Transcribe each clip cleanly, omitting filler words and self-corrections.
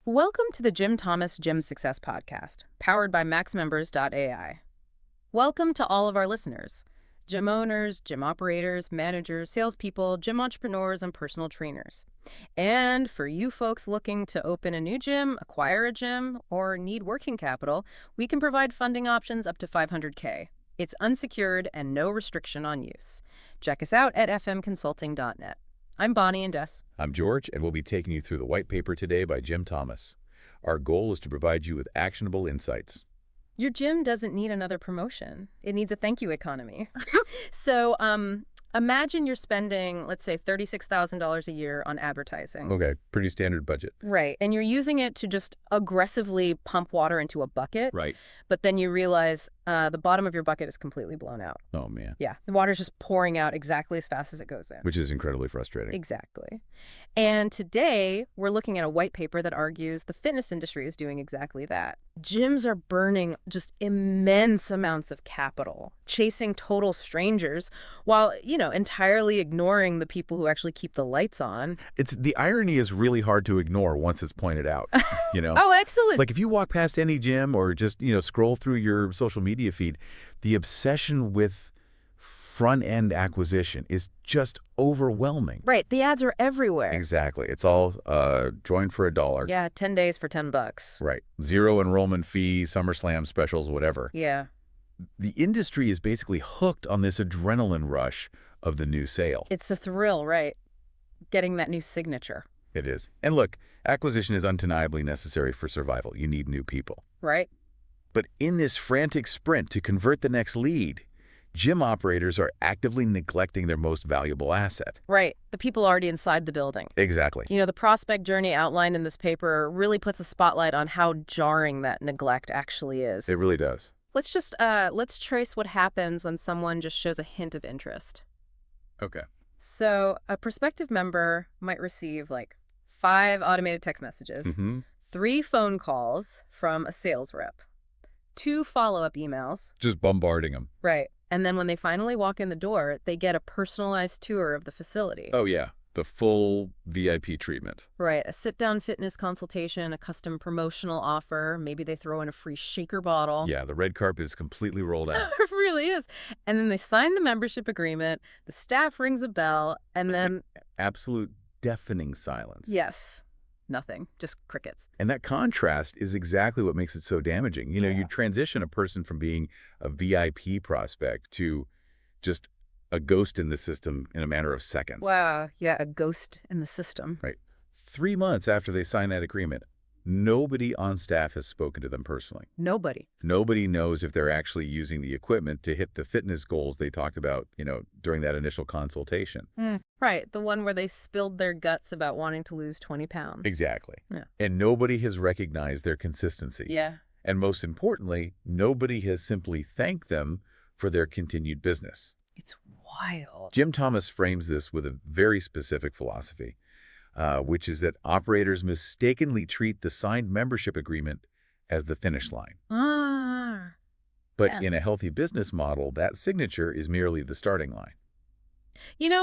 Welcome to the Jim Thomas Gym Success Podcast, powered by MaxMembers.ai. Welcome to all of our listeners, gym owners, gym operators, managers, salespeople, gym entrepreneurs, and personal trainers. And for you folks looking to open a new gym, acquire a gym, or need working capital, we can provide funding options up to $500K. It's unsecured and no restriction on use. Check us out at fmconsulting.net. I'm Bonnie and Des. I'm George, and we'll be taking you through the white paper today by Jim Thomas. Our goal is to provide you with actionable insights. Your gym doesn't need another promotion. It needs a thank you economy. So imagine you're spending, let's say, $36,000 a year on advertising. Okay, pretty standard budget. Right. And you're using it to just aggressively pump water into a bucket. Right. But then you realize the bottom of your bucket is completely blown out. Oh, man. Yeah. The water's just pouring out exactly as fast as it goes in. Which is incredibly frustrating. Exactly. And today, we're looking at a white paper that argues the fitness industry is doing exactly that. Gyms are burning just immense amounts of capital, chasing total strangers, while, entirely ignoring the people who actually keep the lights on. The irony is really hard to ignore once it's pointed out, Oh, excellent. Like if you walk past any gym or just, scroll through your social media feed, the obsession with front-end acquisition is just overwhelming. Right. The ads are everywhere. Exactly. It's all join for $1. Yeah, 10 days for $10. Right. Zero enrollment fee, SummerSlam specials, whatever. Yeah. The industry is basically hooked on this adrenaline rush of the new sale. It's a thrill, right? Getting that new signature. It is. And look, acquisition is undeniably necessary for survival. You need new people. Right. But in this frantic sprint to convert the next lead, gym operators are actively neglecting their most valuable asset. Right. The people already inside the building. Exactly. The prospect journey outlined in this paper really puts a spotlight on how jarring that neglect actually is. It really does. Let's trace what happens when someone just shows a hint of interest. Okay. So a prospective member might receive 5 automated text messages, 3 phone calls from a sales rep, 2 follow-up emails. Just bombarding them. Right. And then when they finally walk in the door, they get a personalized tour of the facility. Oh, yeah. The full VIP treatment. Right. A sit-down fitness consultation, a custom promotional offer. Maybe they throw in a free shaker bottle. Yeah, the red carpet is completely rolled out. It really is. And then they sign the membership agreement, the staff rings a bell, and then... Absolute deafening silence. Yes. Nothing. Just crickets. And that contrast is exactly what makes it so damaging. You transition a person from being a VIP prospect to just a ghost in the system in a matter of seconds. Wow. Yeah, a ghost in the system. Right. 3 months after they sign that agreement, nobody on staff has spoken to them personally. Nobody. Nobody knows if they're actually using the equipment to hit the fitness goals they talked about, during that initial consultation. Right. The one where they spilled their guts about wanting to lose 20 pounds. Exactly. Yeah. And nobody has recognized their consistency. Yeah. And most importantly, nobody has simply thanked them for their continued business. It's wild. Jim Thomas frames this with a very specific philosophy, which is that operators mistakenly treat the signed membership agreement as the finish line. But in a healthy business model, that signature is merely the starting line.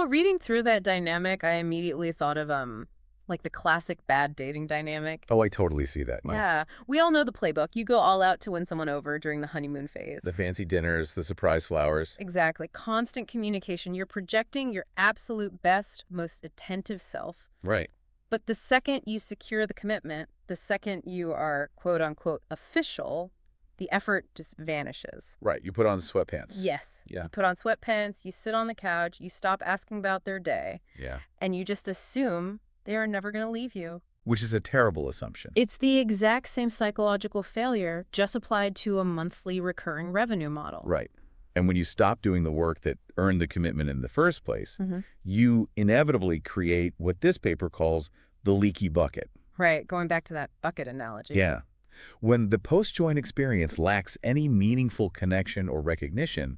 Reading through that dynamic, I immediately thought of the classic bad dating dynamic. Oh, I totally see that. Yeah. We all know the playbook. You go all out to win someone over during the honeymoon phase. The fancy dinners, the surprise flowers. Exactly. Constant communication. You're projecting your absolute best, most attentive self. Right. But the second you secure the commitment, the second you are quote-unquote official, the effort just vanishes. Right. You put on sweatpants. Yes. Yeah. You put on sweatpants, you sit on the couch, you stop asking about their day. Yeah. And you just assume they are never going to leave you. Which is a terrible assumption. It's the exact same psychological failure, just applied to a monthly recurring revenue model. Right. And when you stop doing the work that earned the commitment in the first place, you inevitably create what this paper calls the leaky bucket. Right. Going back to that bucket analogy. Yeah. When the post-join experience lacks any meaningful connection or recognition,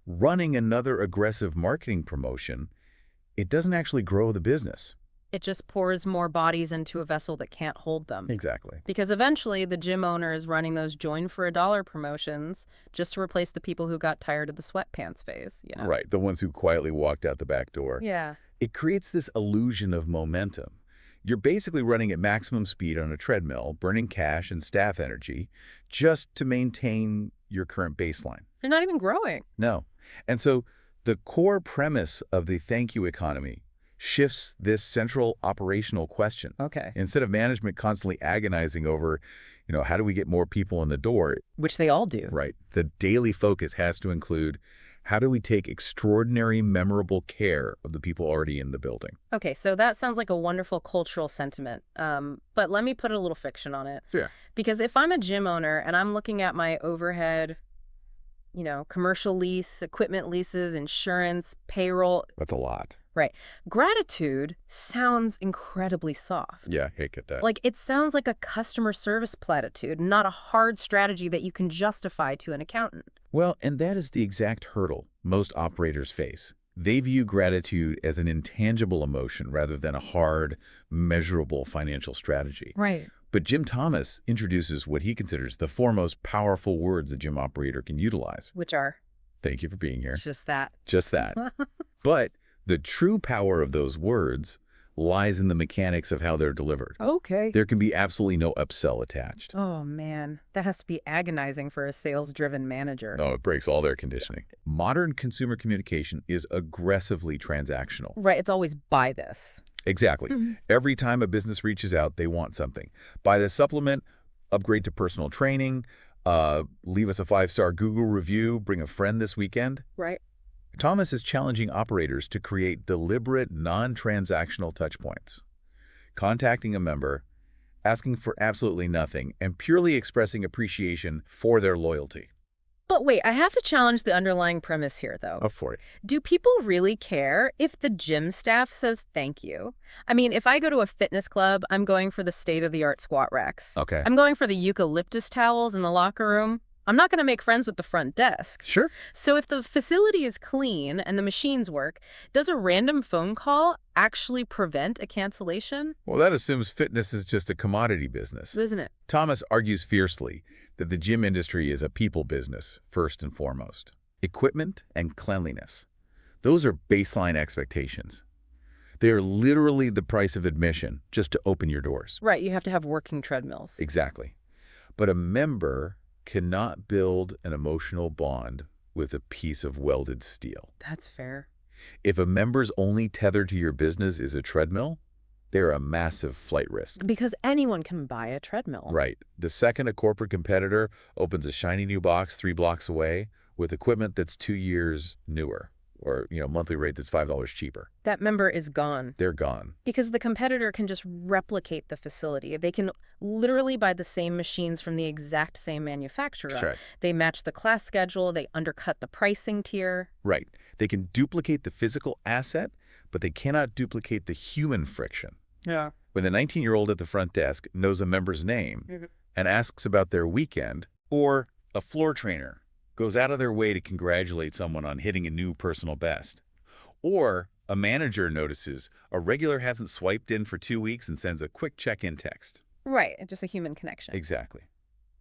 running another aggressive marketing promotion, it doesn't actually grow the business. It just pours more bodies into a vessel that can't hold them. Exactly. Because eventually the gym owner is running those join for $1 promotions just to replace the people who got tired of the sweatpants phase. Right. The ones who quietly walked out the back door. Yeah. It creates this illusion of momentum. You're basically running at maximum speed on a treadmill, burning cash and staff energy just to maintain your current baseline. They're not even growing. No. And so the core premise of the thank you economy shifts this central operational question. Okay. Instead of management constantly agonizing over, how do we get more people in the door? Which they all do. Right. The daily focus has to include, how do we take extraordinary, memorable care of the people already in the building? Okay, so that sounds like a wonderful cultural sentiment. But let me put a little fiction on it. Yeah. Because if I'm a gym owner and I'm looking at my overhead, commercial lease, equipment leases, insurance, payroll. That's a lot. Right. Gratitude sounds incredibly soft. Yeah, I get that. Like, it sounds like a customer service platitude, not a hard strategy that you can justify to an accountant. Well, and that is the exact hurdle most operators face. They view gratitude as an intangible emotion rather than a hard, measurable financial strategy. Right. But Jim Thomas introduces what he considers the four most powerful words a gym operator can utilize. Which are? Thank you for being here. Just that. Just that. But the true power of those words lies in the mechanics of how they're delivered. Okay. There can be absolutely no upsell attached. Oh, man. That has to be agonizing for a sales-driven manager. No, it breaks all their conditioning. Modern consumer communication is aggressively transactional. Right. It's always buy this. Exactly. Every time a business reaches out, they want something. Buy this supplement, upgrade to personal training, leave us a 5-star Google review, bring a friend this weekend. Right. Thomas is challenging operators to create deliberate, non-transactional touchpoints. Contacting a member, asking for absolutely nothing, and purely expressing appreciation for their loyalty. But wait, I have to challenge the underlying premise here, though. Up for it. Do people really care if the gym staff says thank you? I mean, if I go to a fitness club, I'm going for the state-of-the-art squat racks. Okay. I'm going for the eucalyptus towels in the locker room. I'm not going to make friends with the front desk. Sure. So if the facility is clean and the machines work, does a random phone call actually prevent a cancellation? Well, that assumes fitness is just a commodity business. Isn't it? Thomas argues fiercely that the gym industry is a people business, first and foremost. Equipment and cleanliness. Those are baseline expectations. They are literally the price of admission just to open your doors. Right, you have to have working treadmills. Exactly. But a member cannot build an emotional bond with a piece of welded steel. That's fair. If a member's only tether to your business is a treadmill, they're a massive flight risk. Because anyone can buy a treadmill. Right. The second a corporate competitor opens a shiny new box 3 blocks away with equipment that's 2 years newer, or, monthly rate that's $5 cheaper, That member is gone. they're gone. Because the competitor can just replicate the facility. They can literally buy the same machines from the exact same manufacturer. Sure. They match the class schedule. They undercut the pricing tier. Right. They can duplicate the physical asset, but they cannot duplicate the human friction. Yeah. When the 19-year-old at the front desk knows a member's name and asks about their weekend, or a floor trainer goes out of their way to congratulate someone on hitting a new personal best, or a manager notices a regular hasn't swiped in for 2 weeks and sends a quick check-in text. Right. Just a human connection. Exactly.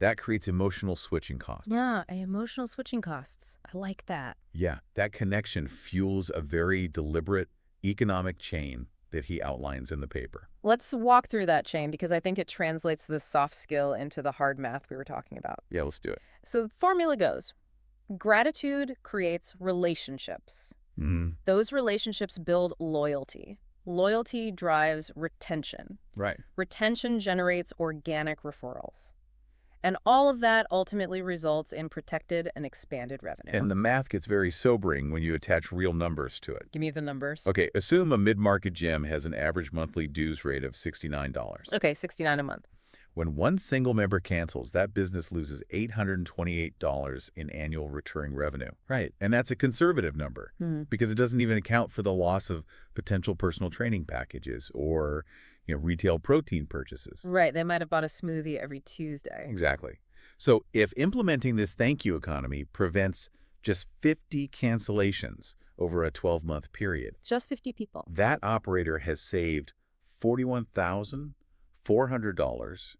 That creates emotional switching costs. Yeah, emotional switching costs. I like that. Yeah, that connection fuels a very deliberate economic chain that he outlines in the paper. Let's walk through that chain because I think it translates the soft skill into the hard math we were talking about. Yeah, let's do it. So the formula goes, gratitude creates relationships. Those relationships build loyalty. Loyalty drives retention. Right. Retention generates organic referrals. And all of that ultimately results in protected and expanded revenue. And the math gets very sobering when you attach real numbers to it. Give me the numbers. Okay, assume a mid-market gym has an average monthly dues rate of $69. Okay, $69 a month. When one single member cancels, that business loses $828 in annual recurring revenue. Right. And that's a conservative number because it doesn't even account for the loss of potential personal training packages or retail protein purchases. Right. They might have bought a smoothie every Tuesday. Exactly. So if implementing this thank you economy prevents just 50 cancellations over a 12-month period, Just 50 people. that operator has saved $41,400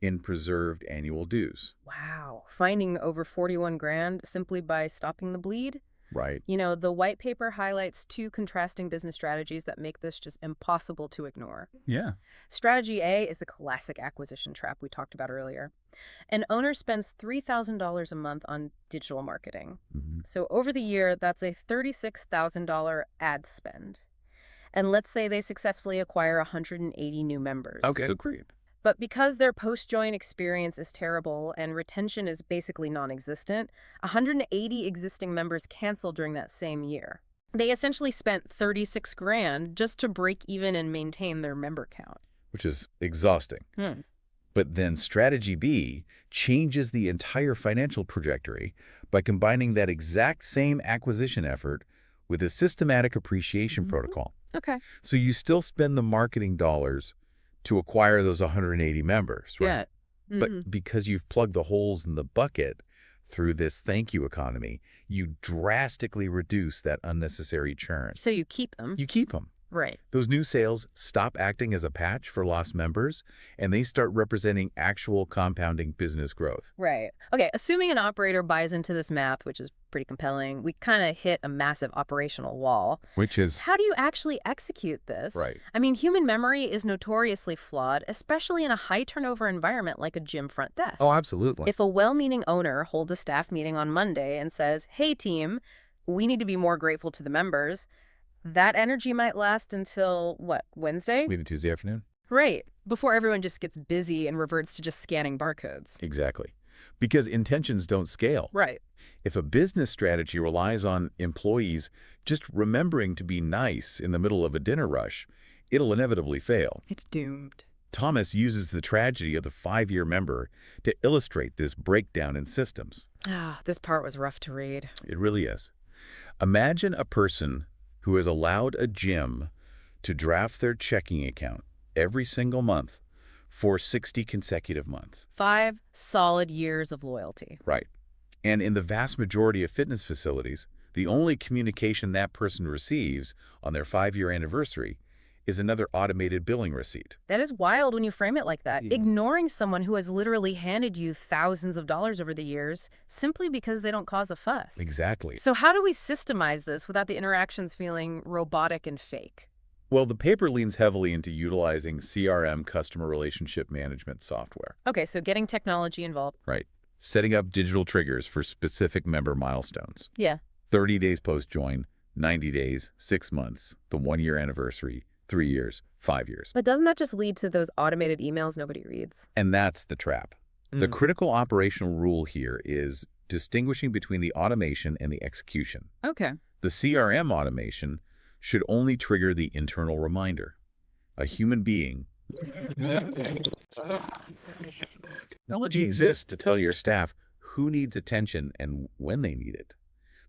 in preserved annual dues. Wow. Finding over 41 grand simply by stopping the bleed? Right. The white paper highlights two contrasting business strategies that make this just impossible to ignore. Yeah. Strategy A is the classic acquisition trap we talked about earlier. An owner spends $3,000 a month on digital marketing. Mm-hmm. So over the year, that's a $36,000 ad spend. And let's say they successfully acquire 180 new members. Okay. So great. But because their post-join experience is terrible and retention is basically non-existent, 180 existing members cancel during that same year. They essentially spent 36 grand just to break even and maintain their member count. Which is exhausting. But then strategy B changes the entire financial trajectory by combining that exact same acquisition effort with a systematic appreciation protocol. Okay. So you still spend the marketing dollars to acquire those 180 members, right? Yeah. But because you've plugged the holes in the bucket through this thank you economy, you drastically reduce that unnecessary churn. So you keep them. You keep them. Right. Those new sales stop acting as a patch for lost members, and they start representing actual compounding business growth. Right. Okay, assuming an operator buys into this math, which is pretty compelling, we kind of hit a massive operational wall. Which is... How do you actually execute this? Right. I mean, human memory is notoriously flawed, especially in a high-turnover environment like a gym front desk. Oh, absolutely. If a well-meaning owner holds a staff meeting on Monday and says, hey, team, we need to be more grateful to the members, that energy might last until, what, Wednesday? Maybe Tuesday afternoon? Right. Before everyone just gets busy and reverts to just scanning barcodes. Exactly. Because intentions don't scale. Right. If a business strategy relies on employees just remembering to be nice in the middle of a dinner rush, it'll inevitably fail. It's doomed. Thomas uses the tragedy of the 5-year member to illustrate this breakdown in systems. This part was rough to read. It really is. Imagine a person who has allowed a gym to draft their checking account every single month for 60 consecutive months. 5 solid years of loyalty. Right. And in the vast majority of fitness facilities, the only communication that person receives on their 5-year anniversary is another automated billing receipt. That is wild when you frame it like that. Yeah. Ignoring someone who has literally handed you thousands of dollars over the years simply because they don't cause a fuss. Exactly. So how do we systemize this without the interactions feeling robotic and fake? Well, the paper leans heavily into utilizing CRM, customer relationship management software. Okay, so getting technology involved. Right. Setting up digital triggers for specific member milestones. Yeah. 30 days post-join, 90 days, 6 months, the 1-year anniversary, 3 years, 5 years. But doesn't that just lead to those automated emails nobody reads? And that's the trap. The critical operational rule here is distinguishing between the automation and the execution. Okay. The CRM automation should only trigger the internal reminder. A human being. Technology exists to tell your staff who needs attention and when they need it.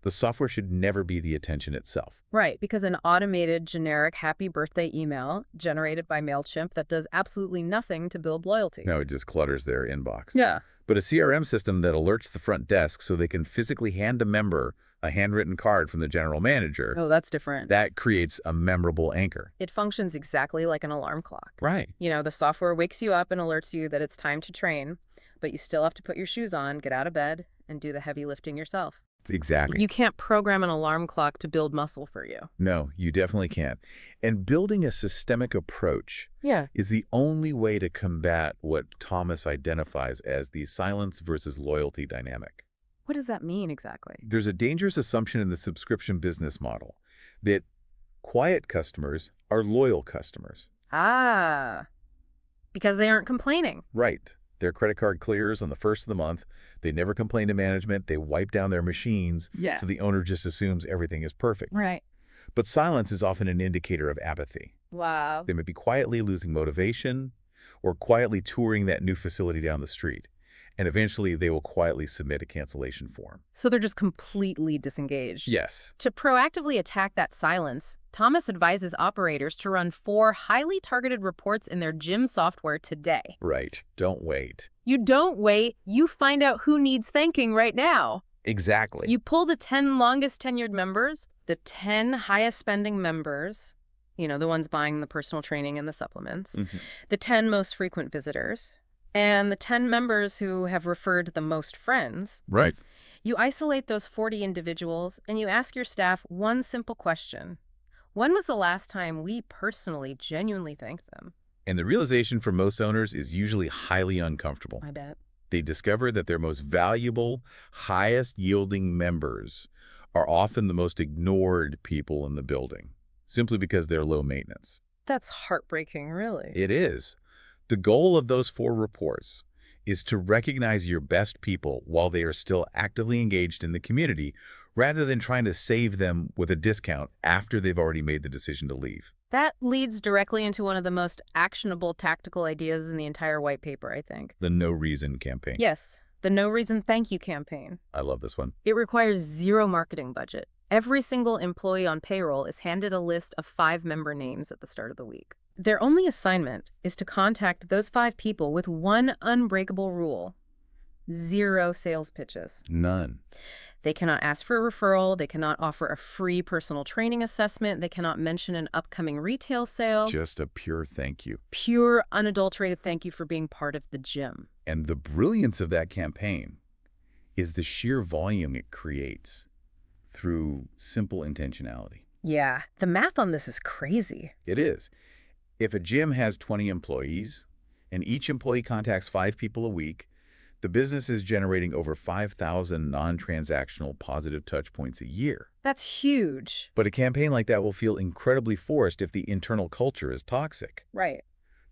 The software should never be the attention itself. Right, because an automated, generic happy birthday email generated by MailChimp that does absolutely nothing to build loyalty. No, it just clutters their inbox. Yeah. But a CRM system that alerts the front desk so they can physically hand a member a handwritten card from the general manager, Oh, that's different. that creates a memorable anchor. It functions exactly like an alarm clock. Right. The software wakes you up and alerts you that it's time to train, but you still have to put your shoes on, get out of bed, and do the heavy lifting yourself. Exactly. You can't program an alarm clock to build muscle for you. No, you definitely can't. And building a systemic approach is the only way to combat what Thomas identifies as the silence versus loyalty dynamic. What does that mean exactly? There's a dangerous assumption in the subscription business model that quiet customers are loyal customers. Because they aren't complaining. Right. Their credit card clears on the first of the month. They never complain to management. They wipe down their machines. Yeah. So the owner just assumes everything is perfect. Right. But silence is often an indicator of apathy. Wow. They may be quietly losing motivation or quietly touring that new facility down the street. And eventually they will quietly submit a cancellation form. So they're just completely disengaged. Yes. To proactively attack that silence, Thomas advises operators to run 4 highly targeted reports in their gym software today. Right. Don't wait. You don't wait. You find out who needs thanking right now. Exactly. You pull the 10 longest tenured members, the 10 highest spending members, the ones buying the personal training and the supplements, the 10 most frequent visitors, and the 10 members who have referred the most friends. Right. You isolate those 40 individuals and you ask your staff one simple question. When was the last time we personally genuinely thanked them? And the realization for most owners is usually highly uncomfortable. I bet. They discover that their most valuable, highest-yielding members are often the most ignored people in the building, simply because they're low maintenance. That's heartbreaking, really. It is. The goal of those 4 reports is to recognize your best people while they are still actively engaged in the community, rather than trying to save them with a discount after they've already made the decision to leave. That leads directly into one of the most actionable tactical ideas in the entire white paper, I think. The No Reason campaign. Yes, the No Reason Thank You campaign. I love this one. It requires zero marketing budget. Every single employee on payroll is handed a list of 5 member names at the start of the week. Their only assignment is to contact those 5 people with one unbreakable rule: 0 sales pitches. None. They cannot ask for a referral. They cannot offer a free personal training assessment. They cannot mention an upcoming retail sale. Just a pure thank you. Pure, unadulterated thank you for being part of the gym. And the brilliance of that campaign is the sheer volume it creates through simple intentionality. Yeah, the math on this is crazy. It is. If a gym has 20 employees and each employee contacts 5 people a week, the business is generating over 5,000 non-transactional positive touch points a year. That's huge. But a campaign like that will feel incredibly forced if the internal culture is toxic. Right.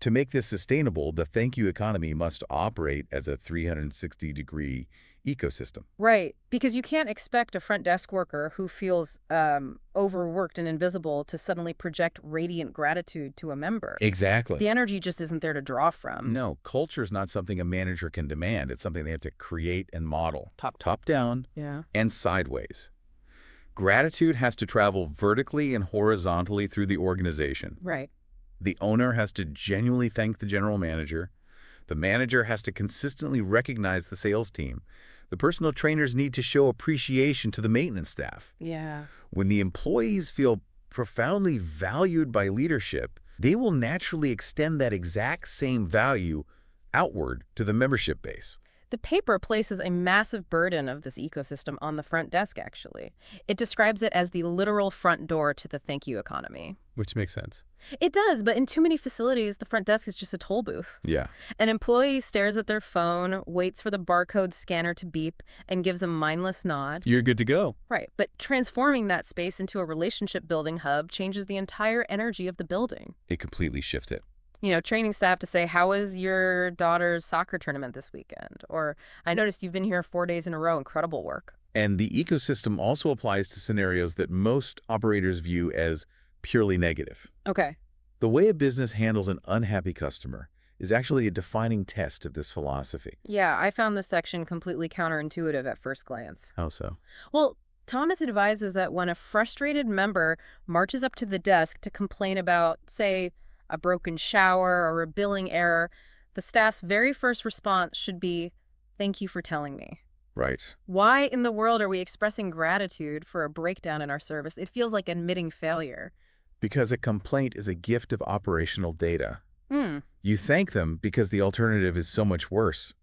To make this sustainable, the thank you economy must operate as a 360-degree ecosystem. Right, because you can't expect a front desk worker who feels overworked and invisible to suddenly project radiant gratitude to a member. Exactly. The energy just isn't there to draw from. No, culture is not something a manager can demand. It's something they have to create and model. Top down, Yeah. and sideways. Gratitude has to travel vertically and horizontally through the organization. Right. The owner has to genuinely thank the general manager. The manager has to consistently recognize the sales team. The personal trainers need to show appreciation to the maintenance staff. Yeah. When the employees feel profoundly valued by leadership, they will naturally extend that exact same value outward to the membership base. The paper places a massive burden of this ecosystem on the front desk, actually. It describes it as the literal front door to the thank you economy. Which makes sense. It does, but in too many facilities, the front desk is just a toll booth. Yeah. An employee stares at their phone, waits for the barcode scanner to beep, and gives a mindless nod. You're good to go. Right, but transforming that space into a relationship-building hub changes the entire energy of the building. It completely shifts it. You know, training staff to say, how was your daughter's soccer tournament this weekend? Or, I noticed you've been here 4 days in a row. Incredible work. And the ecosystem also applies to scenarios that most operators view as purely negative. Okay. The way a business handles an unhappy customer is actually a defining test of this philosophy. Yeah, I found this section completely counterintuitive at first glance. How so? Well, Thomas advises that when a frustrated member marches up to the desk to complain about, say, a broken shower or a billing error, the staff's very first response should be, "Thank you for telling me." Right. Why in the world are we expressing gratitude for a breakdown in our service? It feels like admitting failure. Because a complaint is a gift of operational data. Hmm. You thank them because the alternative is so much worse.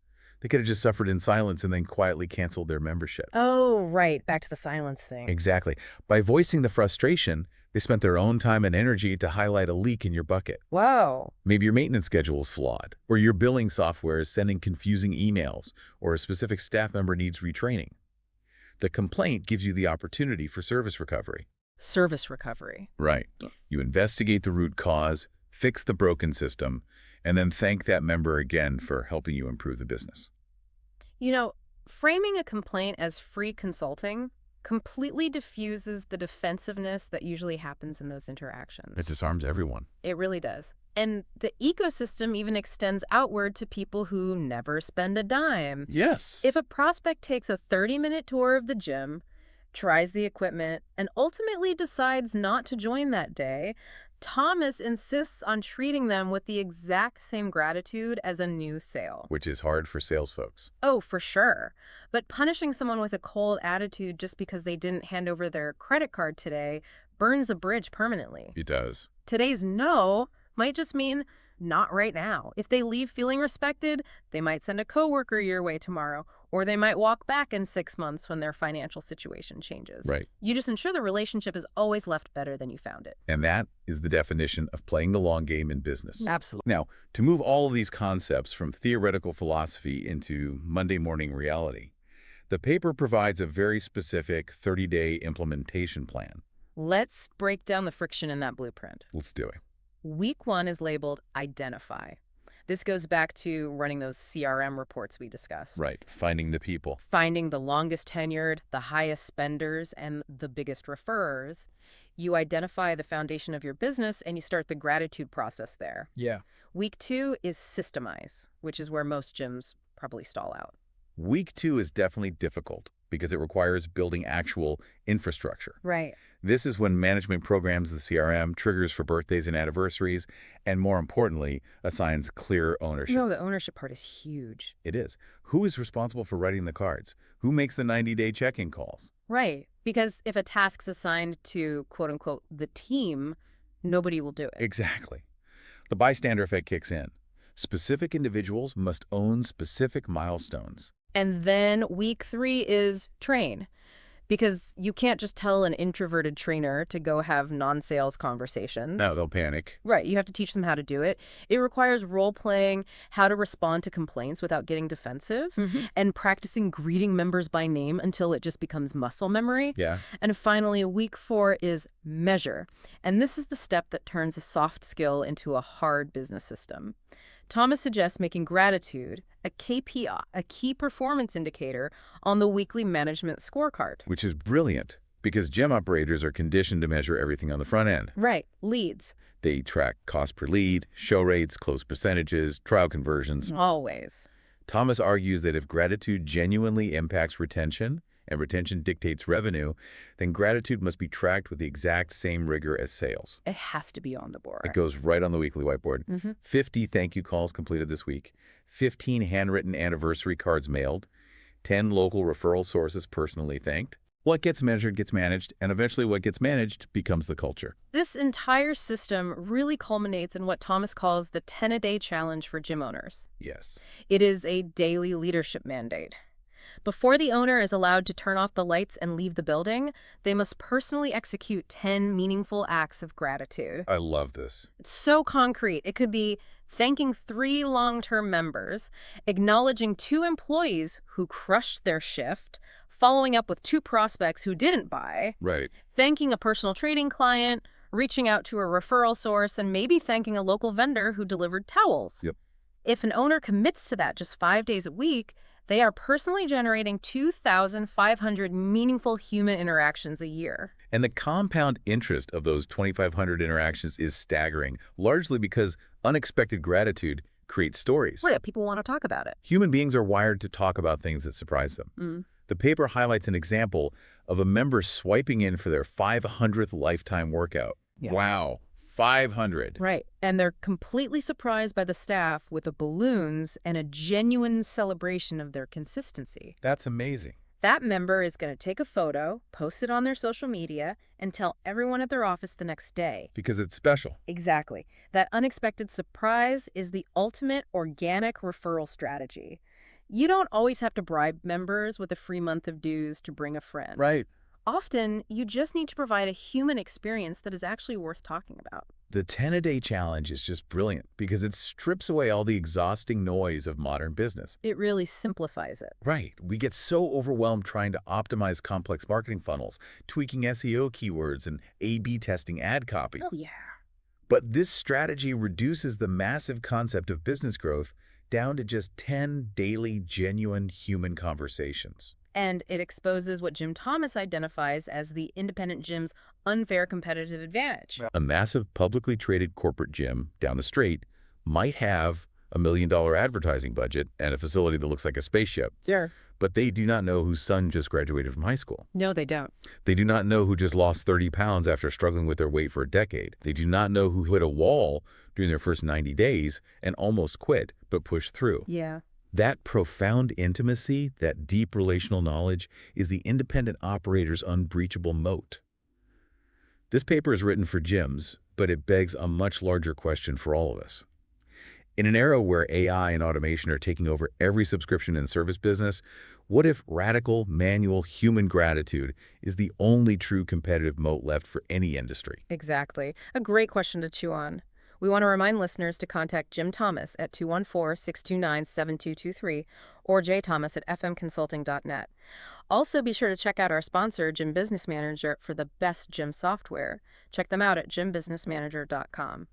They could have just suffered in silence and then quietly canceled their membership. Oh, right. Back to the silence thing. Exactly. By voicing the frustration, they spent their own time and energy to highlight a leak in your bucket. Whoa. Maybe your maintenance schedule is flawed, or your billing software is sending confusing emails, or a specific staff member needs retraining. The complaint gives you the opportunity for service recovery. Service recovery. Right. You investigate the root cause, fix the broken system, and then thank that member again for helping you improve the business. You know, framing a complaint as free consulting completely diffuses the defensiveness that usually happens in those interactions. It disarms everyone. It really does. And the ecosystem even extends outward to people who never spend a dime. Yes. If a prospect takes a 30-minute tour of the gym, tries the equipment, and ultimately decides not to join that day, Thomas insists on treating them with the exact same gratitude as a new sale. Which is hard for sales folks. Oh, for sure. But punishing someone with a cold attitude just because they didn't hand over their credit card today burns a bridge permanently. It does. Today's no might just mean Not right now. If they leave feeling respected, they might send a coworker your way tomorrow, or they might walk back in 6 months when their financial situation changes. Right. You just ensure the relationship is always left better than you found it. And that is the definition of playing the long game in business. Absolutely. Now, to move all of these concepts from theoretical philosophy into Monday morning reality, the paper provides a very specific 30-day implementation plan. Let's break down the friction in that blueprint. Let's do it. Week 1 is labeled Identify. This goes back to running those CRM reports we discussed. Right. Finding the people. Finding the longest tenured, the highest spenders, and the biggest referrers. You identify the foundation of your business and you start the gratitude process there. Yeah. Week 2 is Systemize, which is where most gyms probably stall out. Week 2 is definitely difficult because it requires building actual infrastructure. Right. This is when management programs the CRM, triggers for birthdays and anniversaries, and more importantly, assigns clear ownership. No, the ownership part is huge. It is. Who is responsible for writing the cards? Who makes the 90-day check-in calls? Right. Because if a task's assigned to, quote unquote, the team, nobody will do it. Exactly. The bystander effect kicks in. Specific individuals must own specific milestones. And then week 3 is train. Because you can't just tell an introverted trainer to go have non-sales conversations. No, they'll panic. Right. You have to teach them how to do it. It requires role-playing, how to respond to complaints without getting defensive, and practicing greeting members by name until it just becomes muscle memory. Yeah. And finally, week 4 is measure. And this is the step that turns a soft skill into a hard business system. Thomas suggests making gratitude a KPI, a key performance indicator, on the weekly management scorecard. Which is brilliant because gym operators are conditioned to measure everything on the front end. Right. Leads. They track cost per lead, show rates, close percentages, trial conversions. Always. Thomas argues that if gratitude genuinely impacts retention, and retention dictates revenue, then gratitude must be tracked with the exact same rigor as sales. It has to be on the board. It goes right on the weekly whiteboard. 50 thank you calls completed this week, 15 handwritten anniversary cards mailed, 10 local referral sources personally thanked. What gets measured gets managed, and eventually what gets managed becomes the culture. This entire system really culminates in what Thomas calls the 10-a-day challenge for gym owners. Yes. It is a daily leadership mandate. Before the owner is allowed to turn off the lights and leave the building, they must personally execute 10 meaningful acts of gratitude. I love this. It's so concrete. It could be thanking 3 long-term members, acknowledging 2 employees who crushed their shift, following up with 2 prospects who didn't buy, Right. thanking a personal training client, reaching out to a referral source, and maybe thanking a local vendor who delivered towels. Yep. If an owner commits to that just 5 days a week, they are personally generating 2,500 meaningful human interactions a year. And the compound interest of those 2,500 interactions is staggering, largely because unexpected gratitude creates stories. Right, people want to talk about it. Human beings are wired to talk about things that surprise them. The paper highlights an example of a member swiping in for their 500th lifetime workout. Yeah. Wow, 500. Right, and they're completely surprised by the staff with the balloons and a genuine celebration of their consistency. That's amazing. That member is going to take a photo, post it on their social media, and tell everyone at their office the next day. Because it's special. Exactly. That unexpected surprise is the ultimate organic referral strategy. You don't always have to bribe members with a free month of dues to bring a friend. Right. Often, you just need to provide a human experience that is actually worth talking about. The 10-a-day challenge is just brilliant because it strips away all the exhausting noise of modern business. It really simplifies it. Right. We get so overwhelmed trying to optimize complex marketing funnels, tweaking SEO keywords, and A/B testing ad copy. Oh, yeah. But this strategy reduces the massive concept of business growth down to just 10 daily, genuine human conversations. And it exposes what Jim Thomas identifies as the independent gym's unfair competitive advantage. A massive publicly traded corporate gym down the street might have $1 million advertising budget and a facility that looks like a spaceship. Sure. But they do not know whose son just graduated from high school. No, they don't. They do not know who just lost 30 pounds after struggling with their weight for a decade. They do not know who hit a wall during their first 90 days and almost quit, but pushed through. Yeah. That profound intimacy, that deep relational knowledge, is the independent operator's unbreachable moat. This paper is written for gyms, but it begs a much larger question for all of us. In an era where AI and automation are taking over every subscription and service business, what if radical, manual, human gratitude is the only true competitive moat left for any industry? Exactly. A great question to chew on. We want to remind listeners to contact Jim Thomas at 214-629-7223 or jthomas at fmconsulting.net. Also, be sure to check out our sponsor, Gym Business Manager, for the best gym software. Check them out at gymbusinessmanager.com.